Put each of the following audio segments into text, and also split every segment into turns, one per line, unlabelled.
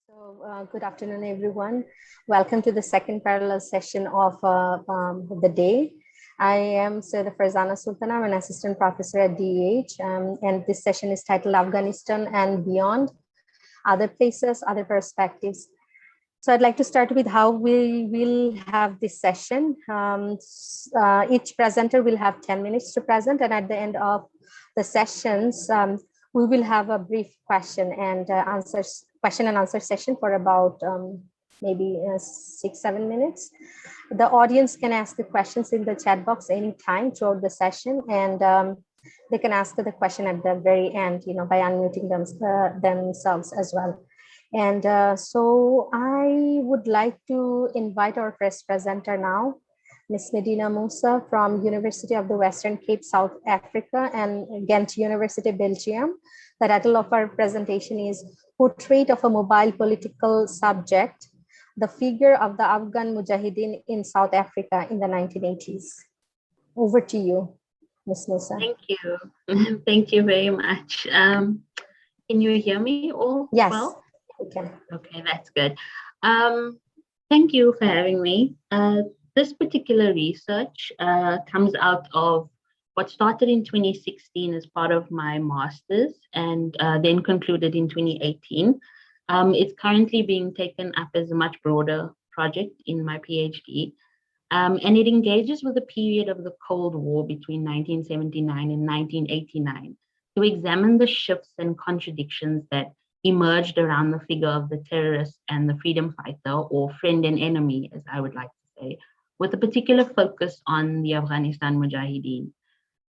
Good afternoon, everyone. Welcome to the second parallel session of the day. I am Sayyidah Farzana Sultan. I'm an assistant professor at DEH, and this session is titled Afghanistan and Beyond, Other Places, Other Perspectives. So I'd like to start with how we will have this session. Each presenter will have 10 minutes to present, and at the end of the sessions, we will have a brief question and answer session for about maybe 6-7 minutes. The audience can ask the questions in the chat box anytime throughout the session, and they can ask the question at the very end, by unmuting themselves as well. And so I would like to invite our first presenter now, Ms. Medina Musa from University of the Western Cape, South Africa, and Ghent University, Belgium. The title of our presentation is Portrait of a Mobile Political Subject, the Figure of the Afghan Mujahideen in South Africa in the 1980s. Over to you, Ms. Musa.
Thank you. Thank you very much. Can you hear me all
yes,
well?
We can.
Okay, that's good. Thank you for having me. This particular research comes out of what started in 2016 as part of my master's and then concluded in 2018. It's currently being taken up as a much broader project in my PhD. And it engages with the period of the Cold War between 1979 and 1989 to examine the shifts and contradictions that emerged around the figure of the terrorist and the freedom fighter, or friend and enemy, as I would like to say, with a particular focus on the Afghanistan Mujahideen.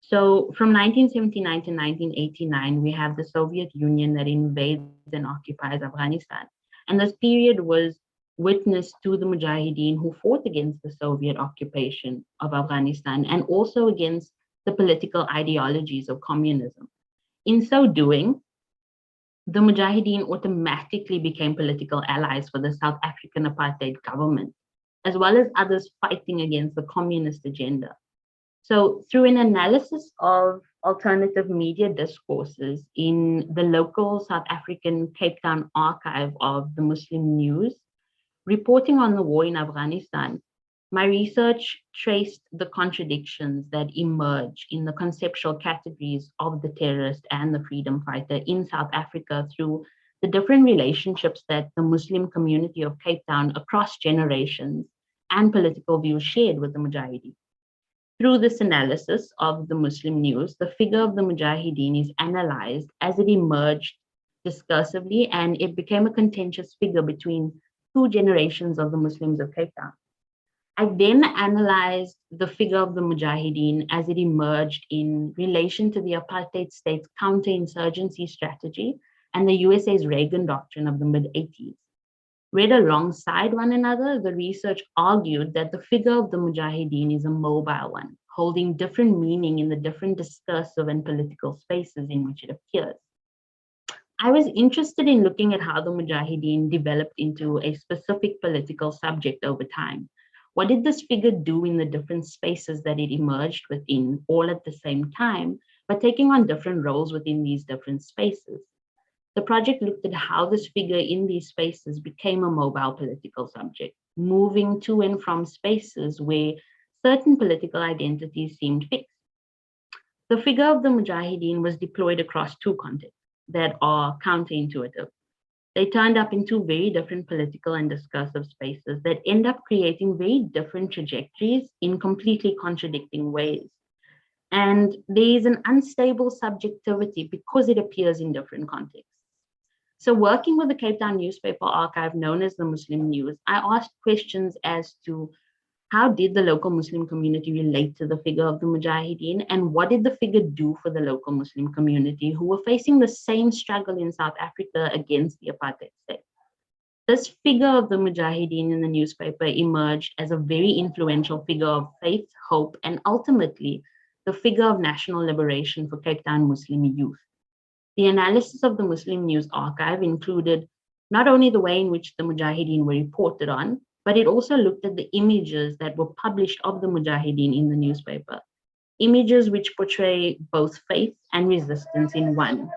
So from 1979 to 1989, we have the Soviet Union that invades and occupies Afghanistan. And this period was witness to the Mujahideen who fought against the Soviet occupation of Afghanistan and also against the political ideologies of communism. In so doing, the Mujahideen automatically became political allies for the South African apartheid government, as well as others fighting against the communist agenda. So through an analysis of alternative media discourses in the local South African Cape Town archive of the Muslim News, reporting on the war in Afghanistan, my research traced the contradictions that emerge in the conceptual categories of the terrorist and the freedom fighter in South Africa through the different relationships that the Muslim community of Cape Town across generations and political views shared with the Mujahideen. Through this analysis of the Muslim News, the figure of the Mujahideen is analyzed as it emerged discursively, and it became a contentious figure between two generations of the Muslims of Cape Town. I then analyzed the figure of the Mujahideen as it emerged in relation to the apartheid state's counterinsurgency strategy and the USA's Reagan doctrine of the mid-80s. Read alongside one another, the research argued that the figure of the Mujahideen is a mobile one, holding different meaning in the different discursive and political spaces in which it appears. I was interested in looking at how the Mujahideen developed into a specific political subject over time. What did this figure do in the different spaces that it emerged within, all at the same time, but taking on different roles within these different spaces? The project looked at how this figure in these spaces became a mobile political subject, moving to and from spaces where certain political identities seemed fixed. The figure of the Mujahideen was deployed across two contexts that are counterintuitive. They turned up in two very different political and discursive spaces that end up creating very different trajectories in completely contradicting ways. And there is an unstable subjectivity because it appears in different contexts. So working with the Cape Town newspaper archive known as the Muslim News, I asked questions as to how did the local Muslim community relate to the figure of the Mujahideen, and what did the figure do for the local Muslim community who were facing the same struggle in South Africa against the apartheid state? This figure of the Mujahideen in the newspaper emerged as a very influential figure of faith, hope, and ultimately the figure of national liberation for Cape Town Muslim youth. The analysis of the Muslim News archive included not only the way in which the Mujahideen were reported on, but it also looked at the images that were published of the Mujahideen in the newspaper, images which portray both faith and resistance in one.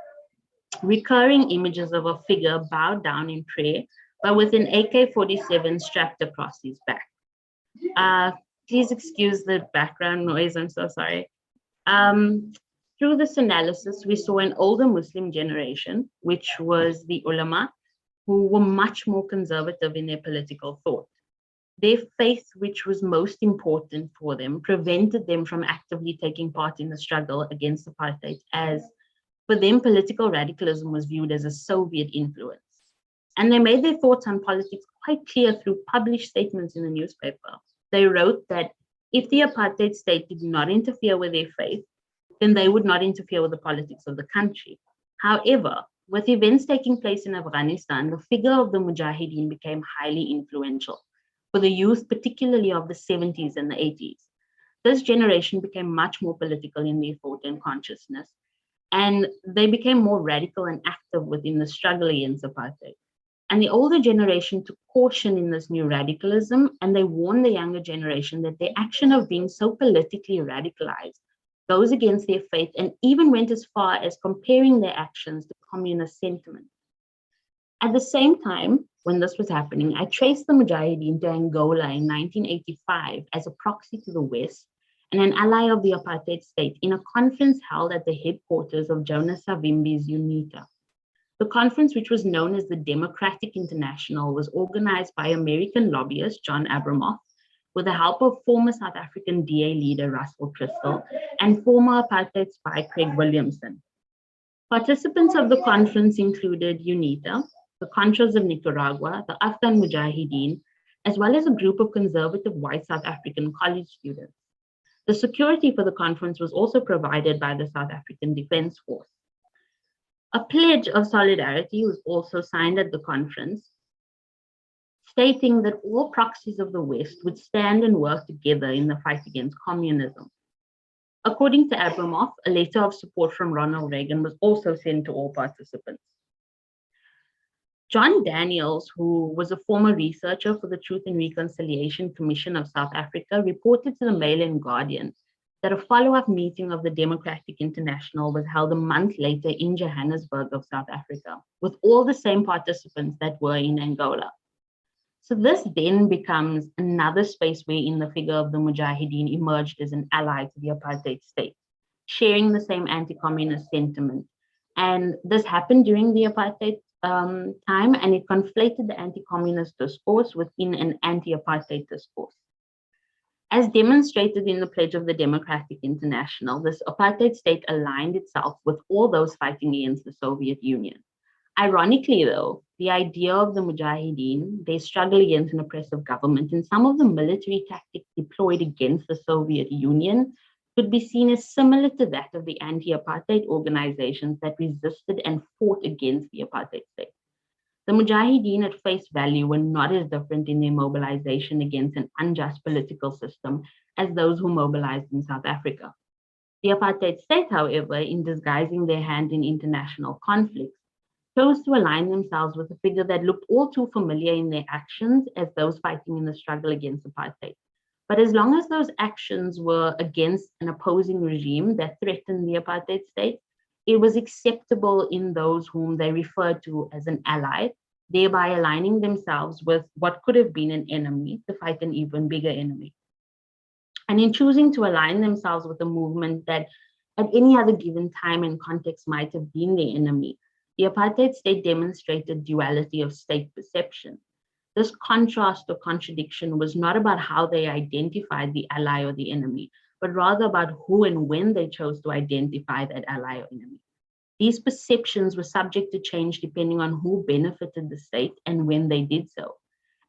Recurring images of a figure bowed down in prayer but with an AK-47 strapped across his back. Please excuse the background noise, I'm so sorry. Through this analysis, we saw an older Muslim generation, which was the ulama, who were much more conservative in their political thought. Their faith, which was most important for them, prevented them from actively taking part in the struggle against apartheid, as for them, political radicalism was viewed as a Soviet influence. And they made their thoughts on politics quite clear through published statements in the newspaper. They wrote that if the apartheid state did not interfere with their faith, then they would not interfere with the politics of the country. However, with events taking place in Afghanistan, the figure of the Mujahideen became highly influential for the youth, particularly of the 70s and the 80s. This generation became much more political in their thought and consciousness, and they became more radical and active within the struggle against apartheid. And the older generation took caution in this new radicalism, and they warned the younger generation that their action of being so politically radicalized goes against their faith, and even went as far as comparing their actions to communist sentiment. At the same time, when this was happening, I traced the Mujahideen to Angola in 1985 as a proxy to the West and an ally of the apartheid state in a conference held at the headquarters of Jonas Savimbi's UNITA. The conference, which was known as the Democratic International, was organized by American lobbyist John Abramoff with the help of former South African DA leader Russell Crystal and former apartheid spy Craig Williamson. Participants of the conference included UNITA, the Contras of Nicaragua, the Afghan Mujahideen, as well as a group of conservative white South African college students. The security for the conference was also provided by the South African Defence Force. A pledge of solidarity was also signed at the conference, stating that all proxies of the West would stand and work together in the fight against communism. According to Abramoff, a letter of support from Ronald Reagan was also sent to all participants. John Daniels, who was a former researcher for the Truth and Reconciliation Commission of South Africa, reported to the Mail and Guardian that a follow-up meeting of the Democratic International was held a month later in Johannesburg of South Africa, with all the same participants that were in Angola. So this then becomes another space wherein the figure of the Mujahideen emerged as an ally to the apartheid state, sharing the same anti-communist sentiment. And this happened during the apartheid time, and it conflated the anti-communist discourse within an anti-apartheid discourse. As demonstrated in the Pledge of the Democratic International, this apartheid state aligned itself with all those fighting against the Soviet Union. Ironically, though, the idea of the Mujahideen, their struggle against an oppressive government, and some of the military tactics deployed against the Soviet Union could be seen as similar to that of the anti-apartheid organizations that resisted and fought against the apartheid state. The Mujahideen at face value were not as different in their mobilization against an unjust political system as those who mobilized in South Africa. The apartheid state, however, in disguising their hand in international conflicts, chose to align themselves with a figure that looked all too familiar in their actions as those fighting in the struggle against apartheid. But as long as those actions were against an opposing regime that threatened the apartheid state, it was acceptable in those whom they referred to as an ally, thereby aligning themselves with what could have been an enemy to fight an even bigger enemy. And in choosing to align themselves with a movement that at any other given time and context might have been the enemy, the apartheid state demonstrated duality of state perception. This contrast or contradiction was not about how they identified the ally or the enemy, but rather about who and when they chose to identify that ally or enemy. These perceptions were subject to change depending on who benefited the state and when they did so.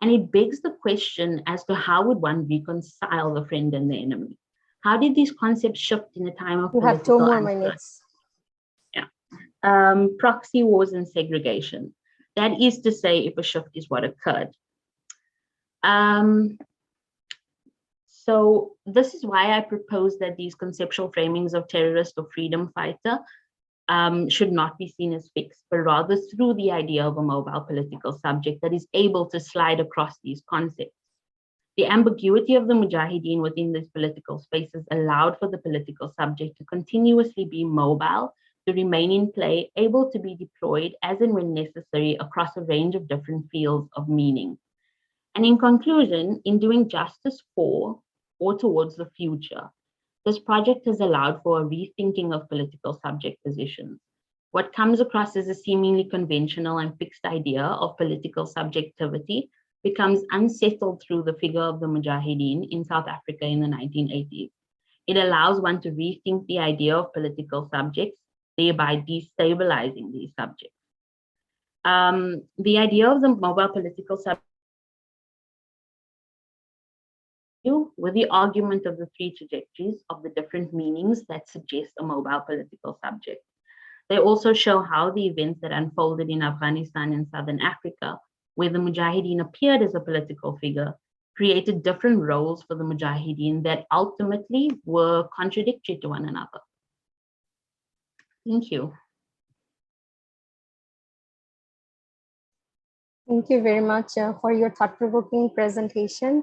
And it begs the question as to how would one reconcile the friend and the enemy? How did these concepts shift in a time of
You have 2 more minutes.
Proxy wars and segregation. That is to say, if a shift is what occurred. So this is why I propose that these conceptual framings of terrorist or freedom fighter should not be seen as fixed, but rather through the idea of a mobile political subject that is able to slide across these concepts. The ambiguity of the Mujahideen within these political spaces allowed for the political subject to continuously be mobile, to remain in play, able to be deployed as and when necessary across a range of different fields of meaning. And in conclusion, in doing justice for or towards the future, this project has allowed for a rethinking of political subject positions. What comes across as a seemingly conventional and fixed idea of political subjectivity becomes unsettled through the figure of the Mujahideen in South Africa in the 1980s. It allows one to rethink the idea of political subjects, thereby destabilizing these subjects. The idea of the mobile political subject with the argument of the three trajectories of the different meanings that suggest a mobile political subject. They also show how the events that unfolded in Afghanistan and Southern Africa, where the Mujahideen appeared as a political figure, created different roles for the Mujahideen that ultimately were contradictory to one another. Thank you.
Thank you very much for your thought-provoking presentation.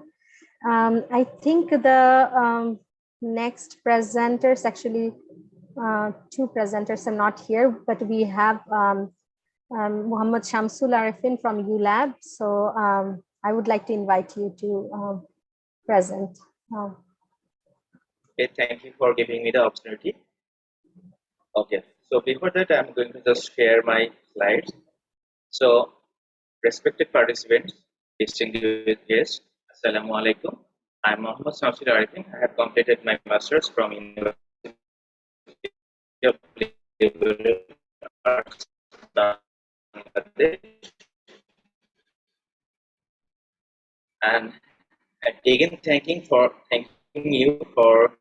I think the next presenters, actually two presenters are not here, but we have Muhammad Shamsul Arifin from ULAB. So I would like to invite you to present.
Okay, thank you for giving me the opportunity. Okay, so before that, I'm going to just share my slides. So, respected participants, distinguished guests, Assalamu alaikum. I'm Muhammad Shamsul Arifin. I have completed my master's from University of Liberal Arts, Bangladesh. And again, thanking you for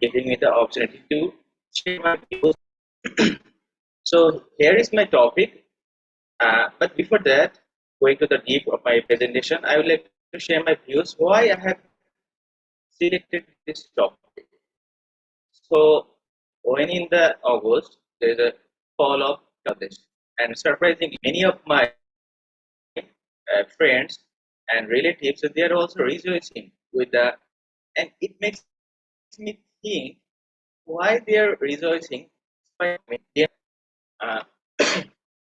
giving me the opportunity to share my views. So here is my topic. But before that, going to the deep of my presentation, I would like to share my views why I have selected this topic. So when in the August, there is a fall of Bangladesh, and surprisingly, many of my friends and relatives, they are also rejoicing with the, and it makes me think why they are rejoicing. Uh,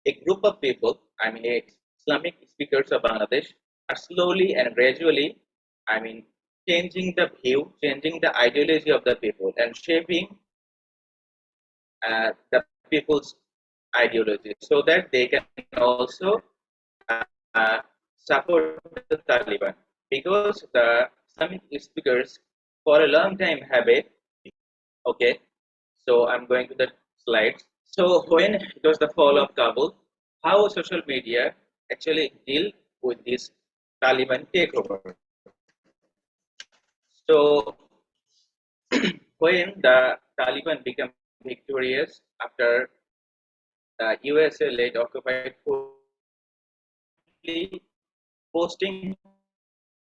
a group of people, Islamic speakers of Bangladesh, are slowly and gradually, changing the view, changing the ideology of the people, and shaping the people's ideology so that they can also uh, support the Taliban. Because the Islamic speakers for a long time have a, okay, so I'm going to the slides. So when it was the fall of Kabul, how social media actually deal with this Taliban takeover. So when the Taliban became victorious after the USA-led occupied posting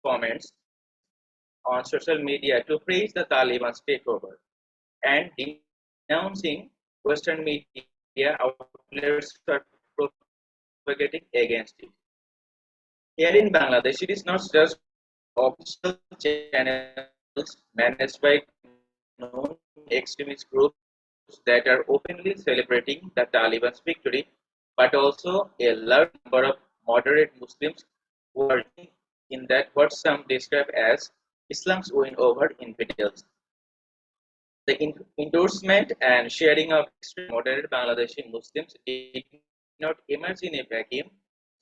comments on social media to praise the Taliban's takeover and denouncing Western media outlets are propagating against it. Here in Bangladesh, it is not just official channels managed by known extremist groups that are openly celebrating the Taliban's victory, but also a large number of moderate Muslims who are in that what some describe as Islam's win over infidels. The endorsement and sharing of extreme moderate Bangladeshi Muslims did not emerge in a vacuum,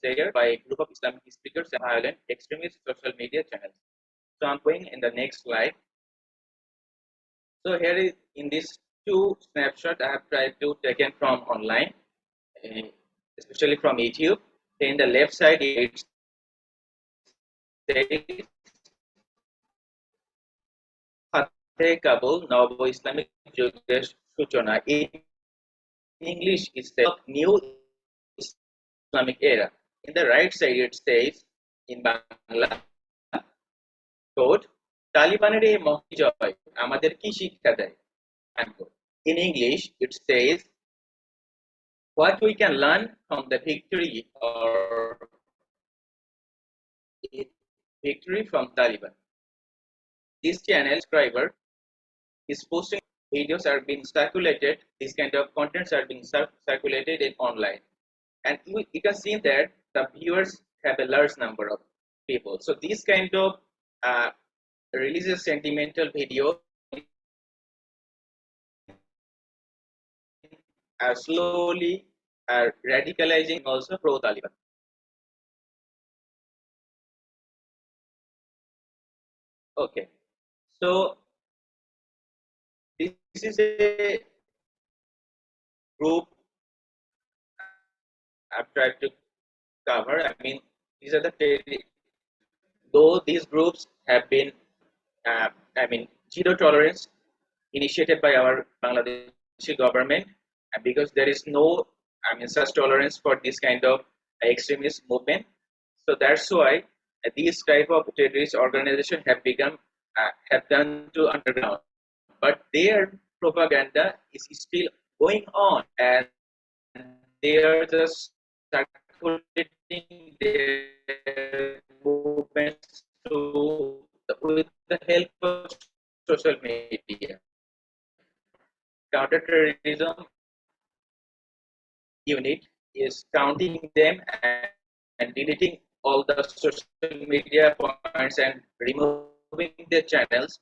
shared by a group of Islamic speakers and violent extremist social media channels. So I'm going in the next slide. So here is in this two snapshot I have tried to taken from online, especially from YouTube. In the left side it says Fateh Kabul Navo Islamic Yugesh Suchona. In English it says New Islamic Era. In the right side it says in Bangla quote Talibaner এই মহতি জয় আমাদের কি শিক্ষা দেয়. In English it says what we can learn from the victory from Taliban. This channel subscriber is posting videos are being circulated, these kind of contents are being circulated in online, and you can see that the viewers have a large number of people. So these kind of religious sentimental video slowly radicalizing also pro-Taliban. Okay, so this is a group I've tried to cover. I mean, these are the though these groups have been, zero tolerance initiated by our Bangladeshi government, and because there is no, such tolerance for this kind of extremist movement. So that's why these type of terrorist organizations have become, have done to underground, but their propaganda is still going on, and they are just circulating their movements with the help of social media. Counterterrorism unit is counting them and deleting all the social media points and removing the channels.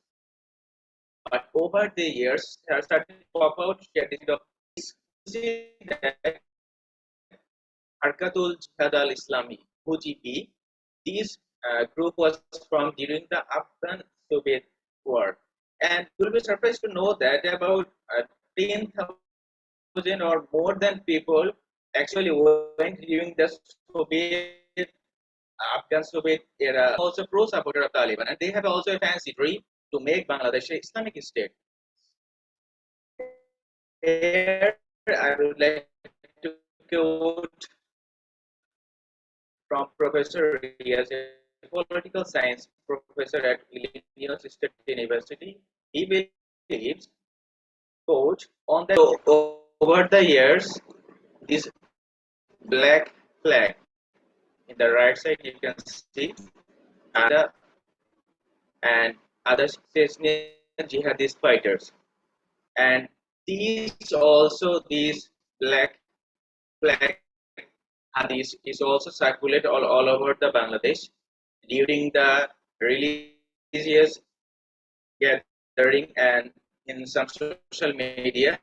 But over the years, there are certain pop-out strategies of see that Harkatul Jihad al-Islami, UGB, this group was from during the Afghan-Soviet war. And you'll be surprised to know that about 10,000 or more than people actually went during the Soviet, Afghan-Soviet era, also pro-supporter of Taliban. And they have also a fancy dream to make Bangladesh an Islamic state. Here, I would like to quote from Professor Riaz, a political science professor at Illinois State University. He believes, quote, on the over the years, this black flag in the right side you can see, and other jihadist fighters, and these black flag hadith is also circulate all over the Bangladesh during the religious gathering and in some social media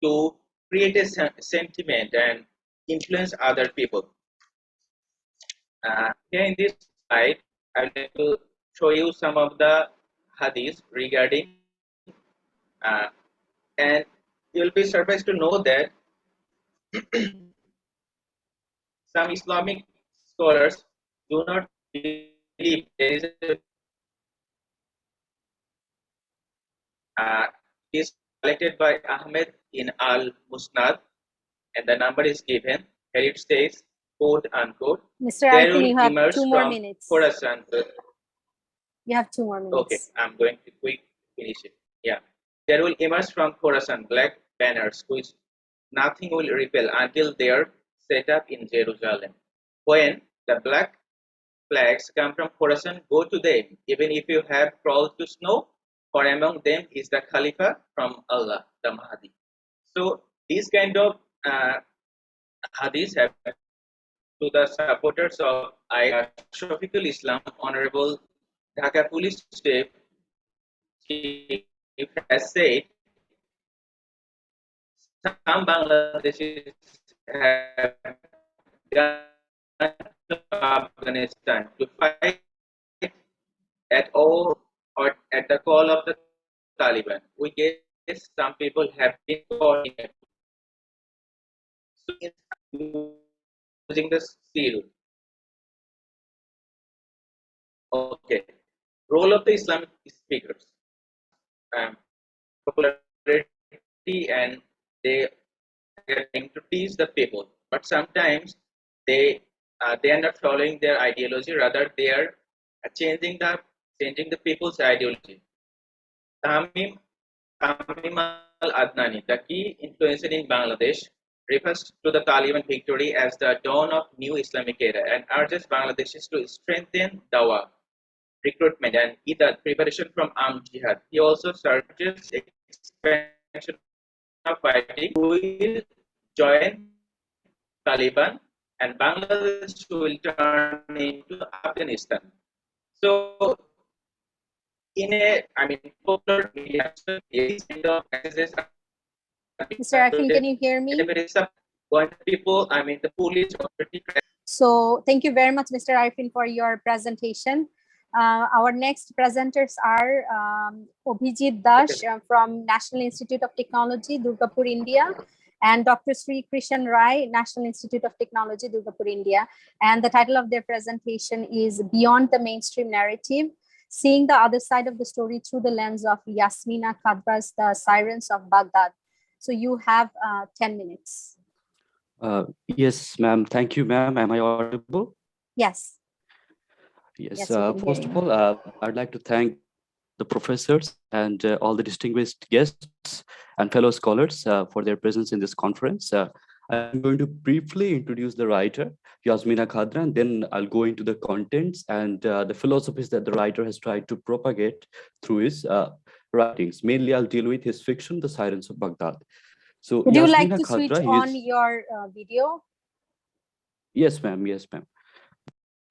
to create a sentiment and influence other people. Here in this slide, I would like to show you some of the hadiths regarding, uh, and you'll be surprised to know that some Islamic scholars do not believe there is a is collected by Ahmed in Al Musnad, and the number is given. Here it says, quote unquote,
Mr.
there
Arifin,
will
you have
emerge
2 more
from
minutes.
Khorasan.
You have 2 more minutes.
Okay, I'm going to quick finish it. Yeah. There will emerge from Khorasan black banners which nothing will repel until they are set up in Jerusalem. When the black flags come from Khorasan, go to them, even if you have crawled to snow, for among them is the Khalifa from Allah, the Mahdi. So these kind of hadiths have to the supporters of Shafiqul Islam, Honorable Dhaka Police Chief has said some Bangladeshis have gone to Afghanistan to fight at all or at the call of the Taliban. We guess some people have been caught in it. So using the seal. Okay. Role of the Islamic speakers. Popularity, and they are trying to teach the people, but sometimes they are not following their ideology. Rather, they are changing the people's ideology. Tamim Al Adnani, the key influencer in Bangladesh, refers to the Taliban victory as the dawn of new Islamic era and urges Bangladeshis to strengthen dawah, recruitment, and either preparation from armed jihad. He also urges expansion of fighting will join Taliban and Bangladesh will turn into Afghanistan. So, in a, popular media, these kind of messages are being
Mr. Arfin, can you hear
at a
me?
very sub when people, the police or pretty.
So thank you very much, Mr. Arfin, for your presentation. Our next presenters are Abhijit Dash from National Institute of Technology, Durgapur, India, and Dr. Sri Krishan Rai, National Institute of Technology, Durgapur, India. And the title of their presentation is Beyond the Mainstream Narrative, Seeing the Other Side of the Story Through the Lens of Yasmina Khadra's The Sirens of Baghdad. So you have 10 minutes.
Yes, ma'am. Thank you, ma'am. Am I audible?
Yes.
Yes. First of all, I'd like to thank the professors and all the distinguished guests and fellow scholars for their presence in this conference. I'm going to briefly introduce the writer, Yasmina Khadra, and then I'll go into the contents and the philosophies that the writer has tried to propagate through his writings. Mainly, I'll deal with his fiction, The Sirens of Baghdad. So,
would you like
Yasmina
to switch
Khadra,
on your video?
Yes, ma'am. Yes, ma'am.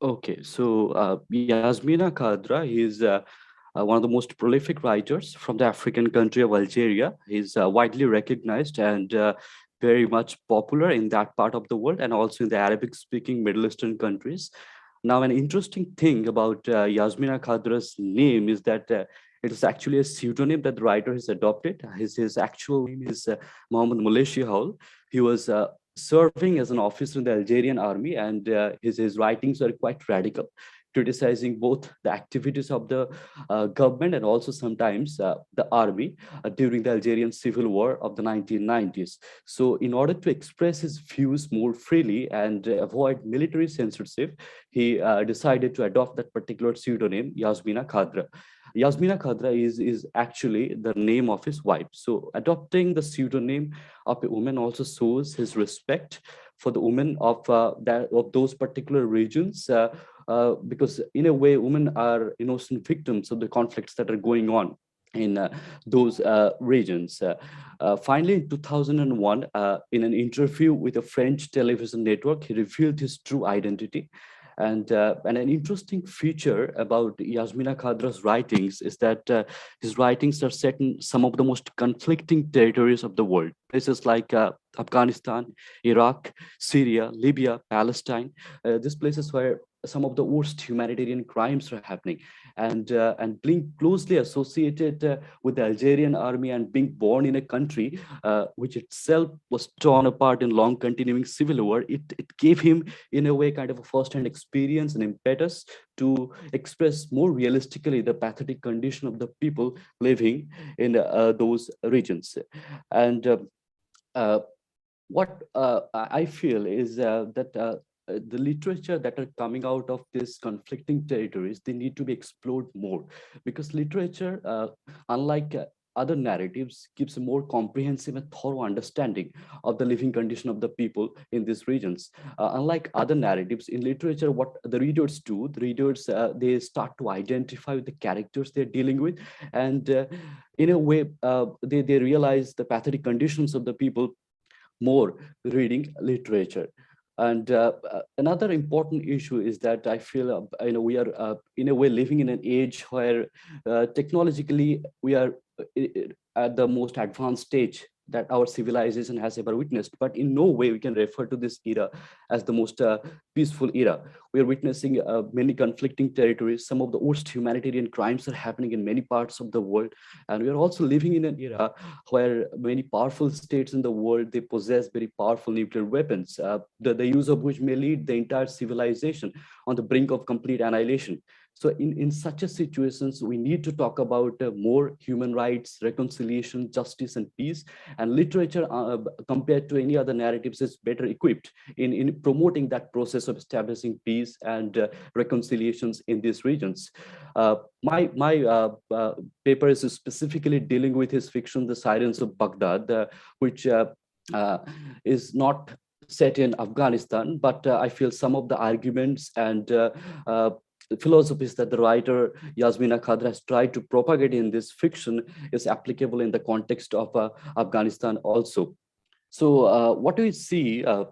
Okay, so Yasmina Khadra, he's one of the most prolific writers from the African country of Algeria. He's widely recognized and very much popular in that part of the world and also in the Arabic-speaking Middle Eastern countries. Now, an interesting thing about Yasmina Khadra's name is that it is actually a pseudonym that the writer has adopted. His actual name is Mohammed Muleshi Haul. He was serving as an officer in the Algerian army, and his writings are quite radical, criticizing both the activities of the government and also sometimes the army during the Algerian civil war of the 1990s. So in order to express his views more freely and avoid military censorship, he decided to adopt that particular pseudonym, Yasmina Khadra. Yasmina Khadra is actually the name of his wife. So adopting the pseudonym of a woman also shows his respect for the women of those particular regions, because in a way, women are innocent victims of the conflicts that are going on in those regions. Finally, in 2001, in an interview with a French television network, he revealed his true identity. And an interesting feature about Yasmina Khadra's writings is that his writings are set in some of the most conflicting territories of the world. Places like Afghanistan, Iraq, Syria, Libya, Palestine. These places where some of the worst humanitarian crimes are happening, and being closely associated with the Algerian army and being born in a country which itself was torn apart in long continuing civil war, it gave him in a way kind of a first-hand experience and impetus to express more realistically the pathetic condition of the people living in those regions. And what I feel is that the literature that are coming out of these conflicting territories, they need to be explored more, because literature, unlike other narratives, gives a more comprehensive and thorough understanding of the living condition of the people in these regions. Unlike other narratives in literature, what the readers do, the readers, they start to identify with the characters they're dealing with, and in a way, they realize the pathetic conditions of the people more reading literature. And another important issue is that I feel we are in a way living in an age where technologically we are at the most advanced stage that our civilization has ever witnessed, but in no way we can refer to this era as the most peaceful era. We are witnessing many conflicting territories. Some of the worst humanitarian crimes are happening in many parts of the world, and we are also living in an era where many powerful states in the world, they possess very powerful nuclear weapons, the use of which may lead the entire civilization on the brink of complete annihilation. So in such a situations, we need to talk about more human rights, reconciliation, justice, and peace. And literature, compared to any other narratives, is better equipped in promoting that process of establishing peace and reconciliations in these regions. My paper is specifically dealing with his fiction, The Sirens of Baghdad, which is not set in Afghanistan, but I feel some of the arguments and philosophies that the writer Yasmina Khadra has tried to propagate in this fiction is applicable in the context of Afghanistan also. So what we see in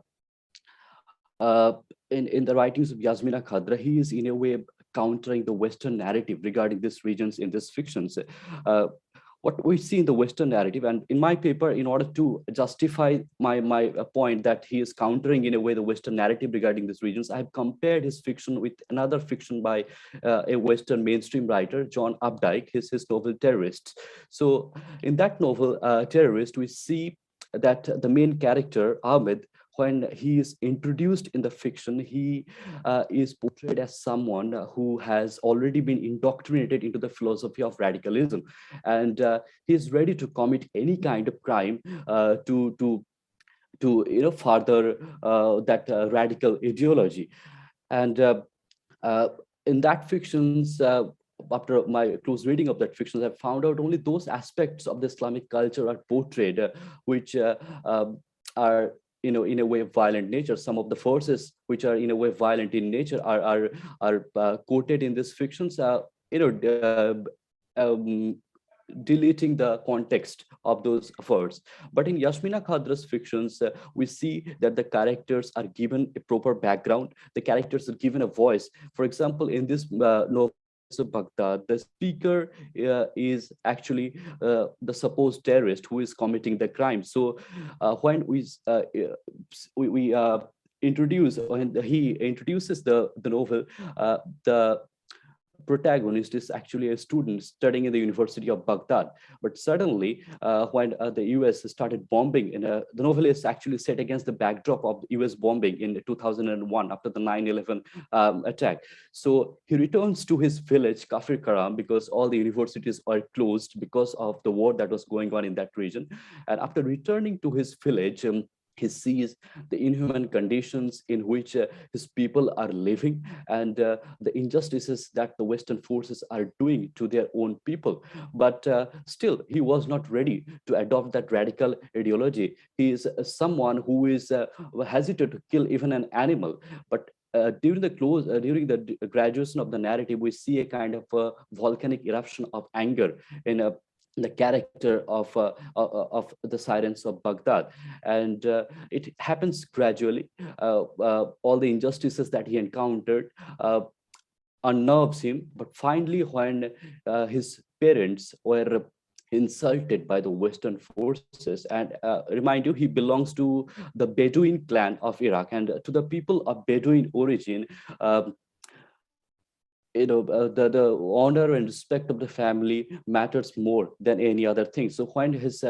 the writings of Yasmina Khadra, he is in a way countering the Western narrative regarding these regions in these fictions. What we see in the Western narrative, and in my paper, in order to justify my point that he is countering in a way the Western narrative regarding these regions, I have compared his fiction with another fiction by a Western mainstream writer, John Updike, his novel Terrorists. So in that novel, Terrorist, we see that the main character, Ahmed, when he is introduced in the fiction, he is portrayed as someone who has already been indoctrinated into the philosophy of radicalism, and he is ready to commit any kind of crime to further that radical ideology. And uh, in that fictions, after my close reading of that fictions, I found out only those aspects of the Islamic culture are portrayed which are in a way violent nature. Some of the forces which are in a way violent in nature are quoted in these fictions. Um, Deleting the context of those words. But in Yasmina Khadra's fictions, we see that the characters are given a proper background. The characters are given a voice. For example, in this novel of Baghdad, the speaker is actually the supposed terrorist who is committing the crime. So when we when he introduces the novel, the protagonist is actually a student studying in the University of Baghdad. But suddenly, when the US started bombing, the novel is actually set against the backdrop of US bombing in 2001 after the 9/11 attack. So he returns to his village, Kafir Karam, because all the universities are closed because of the war that was going on in that region. And after returning to his village, he sees the inhuman conditions in which his people are living, and the injustices that the Western forces are doing to their own people. But still, he was not ready to adopt that radical ideology. He is someone who is hesitant to kill even an animal. But during the graduation of the narrative, we see a kind of volcanic eruption of anger in the character of the Sirens of Baghdad, and it happens gradually. All the injustices that he encountered unnerves him, but finally, when his parents were insulted by the Western forces, and remind you, he belongs to the Bedouin clan of Iraq, and to the people of Bedouin origin, the honor and respect of the family matters more than any other thing. So when his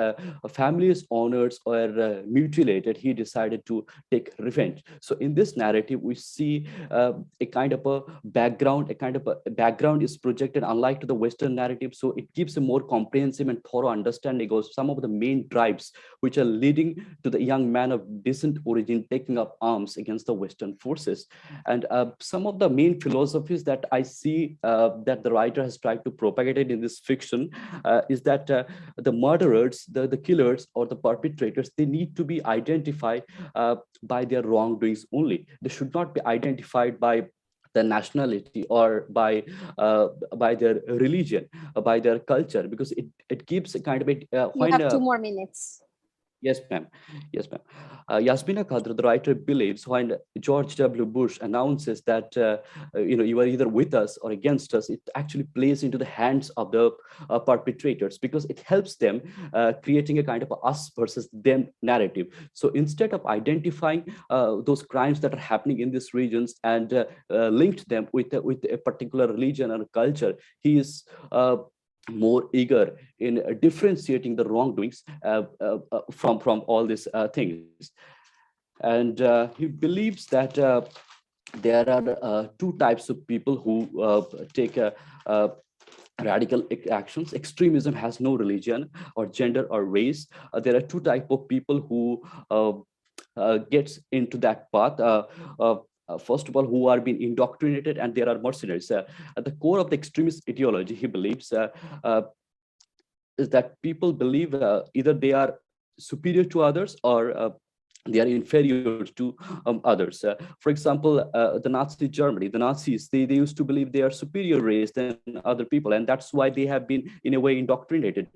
family's honors were mutilated, he decided to take revenge. So in this narrative, we see a kind of a background is projected, unlike to the Western narrative. So it gives a more comprehensive and thorough understanding of some of the main tribes which are leading to the young man of decent origin taking up arms against the Western forces. And some of the main philosophies that I see that the writer has tried to propagate it in this fiction is that the murderers, the killers, or the perpetrators, they need to be identified by their wrongdoings only. They should not be identified by their nationality or by their religion, by their culture, because it gives a kind of a
You have 2 more minutes.
Yes, ma'am. Yes, ma'am. Yasmina Khadra, the writer, believes when George W. Bush announces that you are either with us or against us, it actually plays into the hands of the perpetrators, because it helps them creating a kind of us versus them narrative. So instead of identifying those crimes that are happening in these regions and linked them with a particular religion or culture, he is more eager in differentiating the wrongdoings from all these things. And he believes that there are two types of people who take radical actions. Extremism has no religion or gender or race. There are two types of people who gets into that path. First of all, who are being indoctrinated, and there are mercenaries. At the core of the extremist ideology, he believes, is that people believe either they are superior to others, or they are inferior to others. For example, the Nazi Germany, the Nazis, they used to believe they are superior race than other people, and that's why they have been, in a way, indoctrinated.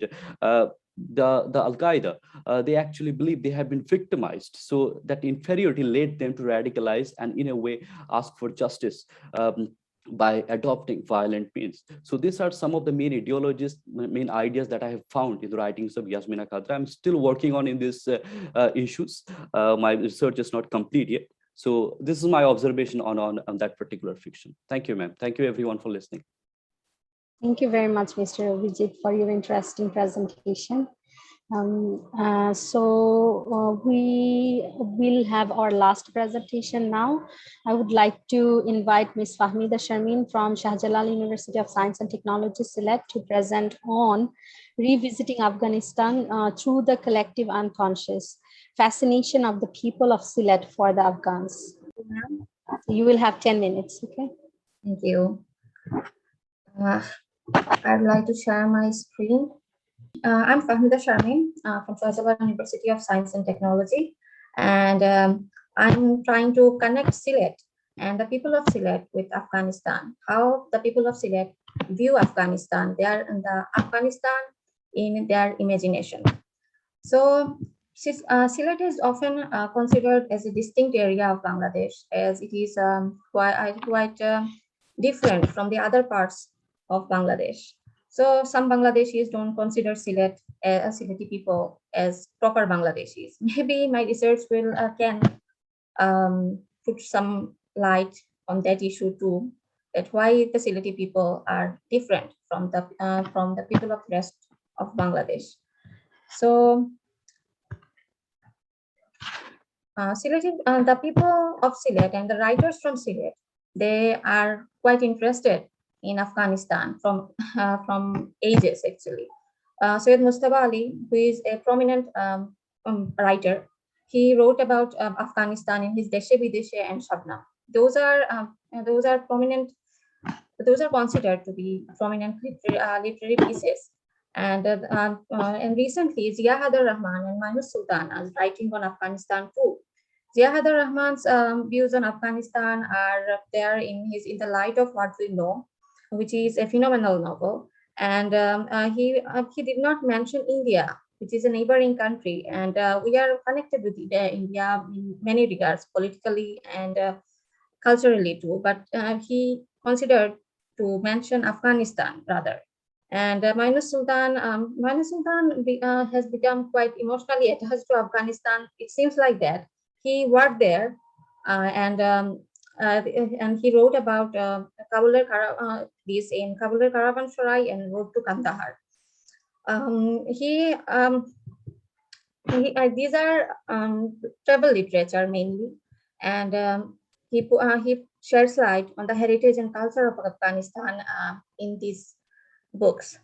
The Al Qaeda, they actually believe they have been victimized, so that inferiority led them to radicalize and, in a way, ask for justice. By adopting violent means. So these are some of the main ideologies, main ideas that I have found in the writings of Yasmina Khadra. I'm still working on in these issues. My research is not complete yet. So this is my observation on that particular fiction. Thank you, ma'am. Thank you, everyone, for listening.
Thank you very much, Mr. Vijit, for your interesting presentation. We will have our last presentation now. I would like to invite Ms. Fahmida Sharmin from Shahjalal University of Science and Technology, Sylhet, to present on revisiting Afghanistan through the collective unconscious, fascination of the people of Sylhet for the Afghans. You will have 10 minutes, okay?
Thank you. I'd like to share my screen. I'm Fahmida Sharmin from Shahjalal University of Science and Technology, and I'm trying to connect Sylhet and the people of Sylhet with Afghanistan. How the people of Sylhet view Afghanistan, they are in the Afghanistan in their imagination. So Sylhet is often considered as a distinct area of Bangladesh, as it is quite different from the other parts of Bangladesh. So some Bangladeshis don't consider Sylhet as Sylheti people as proper Bangladeshis. Maybe my research will can put some light on that issue too. That why the Sylheti people are different from the people of the rest of Bangladesh. So the people of Sylhet and the writers from Sylhet, they are quite interested in Afghanistan from ages actually. Syed Mustafa Ali, who is a prominent writer, he wrote about Afghanistan in his Deshe Bideshe and Shabnam. Those are prominent. Those are considered to be prominent literary pieces. And recently, Zia Hadar Rahman and Mahinur Sultan are writing on Afghanistan too. Zia Hadar Rahman's views on Afghanistan are there in the light of what we know, which is a phenomenal novel. And he did not mention India, which is a neighboring country, and we are connected with India in many regards, politically and culturally too. But he considered to mention Afghanistan rather. And Mahinur Sultan has become quite emotionally attached to Afghanistan. It seems like that. He worked there, and he wrote about this in Kabuler Caravanserai and Road to Kandahar. These are travel literature mainly, and he sheds light on the heritage and culture of Afghanistan in these books.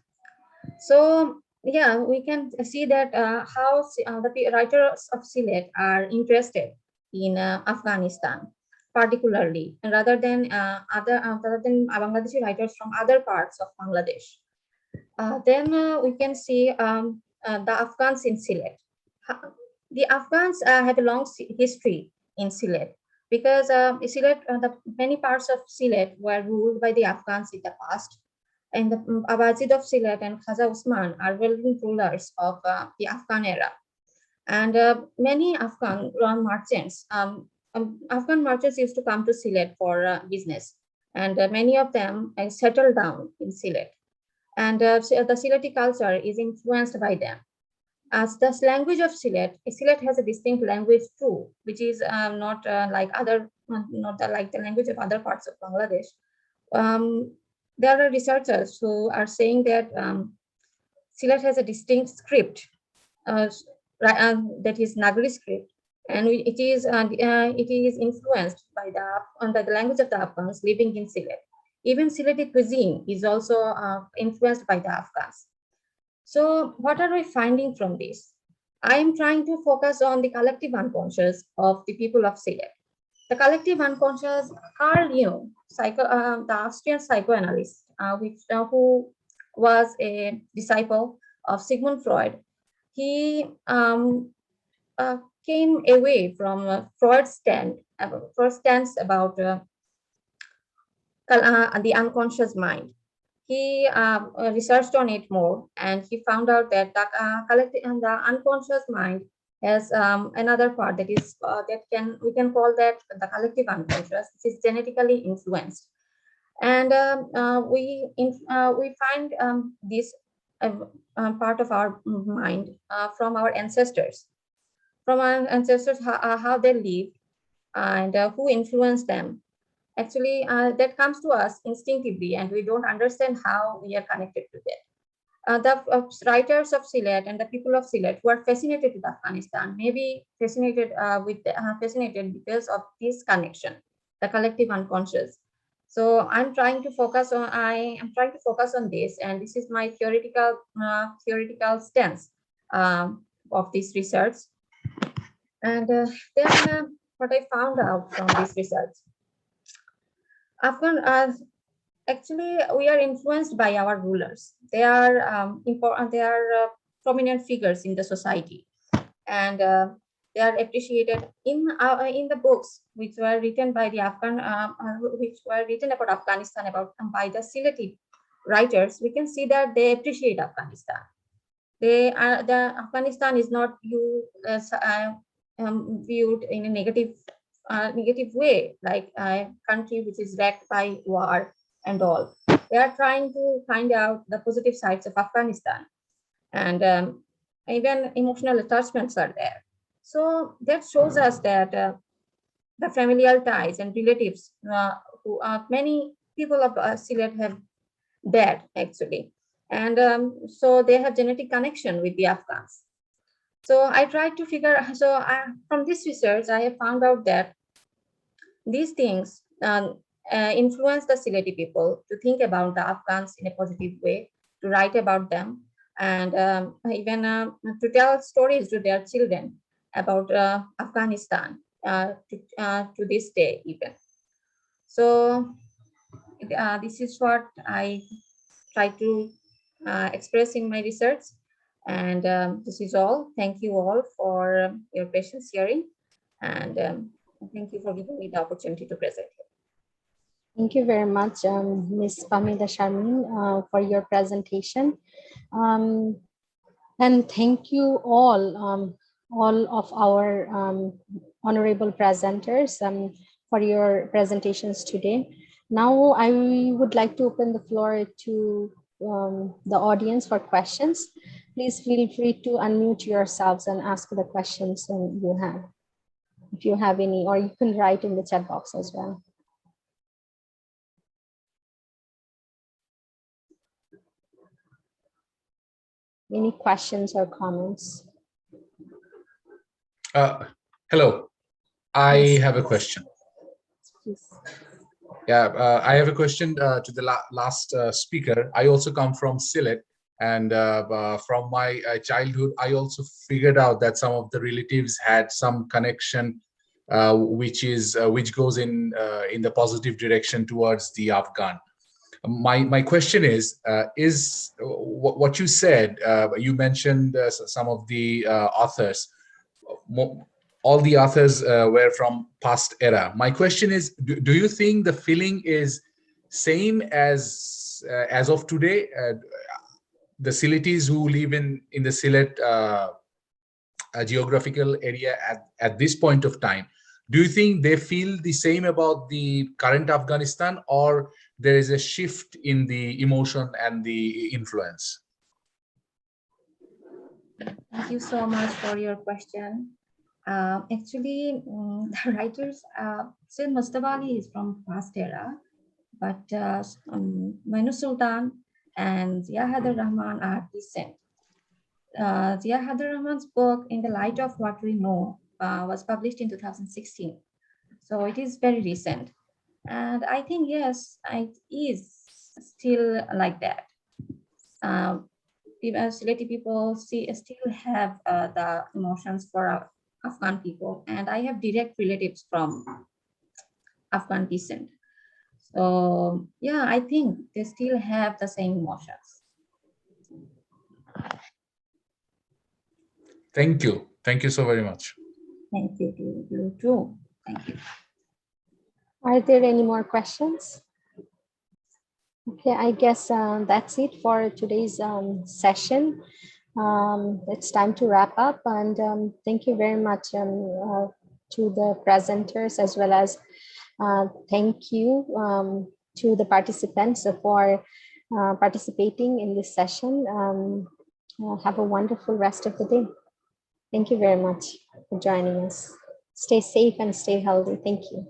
So yeah, we can see that how the writers of Sylhet are interested in Afghanistan, particularly, and rather than Bangladeshi writers from other parts of Bangladesh. Then we can see the Afghans in Sylhet. The Afghans have a long history in Sylhet because Sylhet, many parts of Sylhet were ruled by the Afghans in the past. And the Abazid of Sylhet and Khaja Usman are well-known rulers of the Afghan era. And many Afghan merchants, Afghan merchants used to come to Sylhet for business. And many of them settled down in Sylhet. And the Sylheti culture is influenced by them. As the language of Sylhet has a distinct language too, which is not like the language of other parts of Bangladesh. There are researchers who are saying that Sylhet has a distinct script that is Nagari script, and it is influenced by the language of the Afghans living in Sylhet. Even Sylheti cuisine is also influenced by the Afghans. So what are we finding from this? I am trying to focus on the collective unconscious of the people of Sylhet. The collective unconscious, Carl Jung, the Austrian psychoanalyst, who was a disciple of Sigmund Freud, he came away from Freud's stance about the unconscious mind. He researched on it more, and he found out that the unconscious mind has another part that is we can call that the collective unconscious, which is genetically influenced, and we find this part of our mind from our ancestors, how they lived and who influenced them. Actually, that comes to us instinctively, and we don't understand how we are connected to that. The writers of Sylhet and the people of Sylhet who are fascinated with Afghanistan may be fascinated fascinated because of this connection, the collective unconscious. So I am trying to focus on this, and this is my theoretical stance of this research. And then what I found out from this research, actually, we are influenced by our rulers. They are important. They are prominent figures in the society, and they are appreciated in the books which were written by the which were written about Afghanistan by the Sylheti writers. We can see that they appreciate Afghanistan. The Afghanistan is not viewed in a negative way, like a country which is wrecked by war and all. They are trying to find out the positive sides of Afghanistan, and even emotional attachments are there. So that shows us that the familial ties and relatives who many people of Sylhet have died actually, and so they have genetic connection with the Afghans. So I tried to from this research, I have found out that these things influence the Sylheti people to think about the Afghans in a positive way, to write about them, and even to tell stories to their children about Afghanistan to this day even. So this is what I try to express in my research. And this is all. Thank you all for your patience hearing. And thank you for giving me the opportunity to present here.
Thank you very much, Ms. Pamela Sharmin, for your presentation. And thank you all of our honorable presenters for your presentations today. Now I would like to open the floor to the audience for questions. Please feel free to unmute yourselves and ask the questions you have, if you have any, or you can write in the chat box as well. Any questions or comments?
Hello, I
Yes.
have a question.
Please.
Yeah, I have a question to the last speaker. I also come from Sylhet, and from my childhood, I also figured out that some of the relatives had some connection, which goes in the positive direction towards the Afghan. My question is what you said. You mentioned some of the authors. All the authors were from past era. My question is, do you think the feeling is same as of today? The Sylhetis who live in the Sylhet geographical area at this point of time, do you think they feel the same about the current Afghanistan, or there is a shift in the emotion and the influence?
Thank you so much for your question. Actually, the writers, Syed Mustafa Ali is from past era, but Mainu Sultan and Zia Hadar Rahman are recent. Zia Hadar Rahman's book, In the Light of What We Know, was published in 2016. So it is very recent. And I think, yes, it is still like that. Sylheti people still have the emotions for Afghan people, and I have direct relatives from Afghan descent. So yeah, I think they still have the same emotions.
Thank you so very much.
Thank you to you too. Thank you.
Are there any more questions? Okay, I guess that's it for today's session. It's time to wrap up, and thank you very much to the presenters, as well as thank you to the participants for participating in this session. Have a wonderful rest of the day. Thank you very much for joining us. Stay safe and stay healthy. Thank you.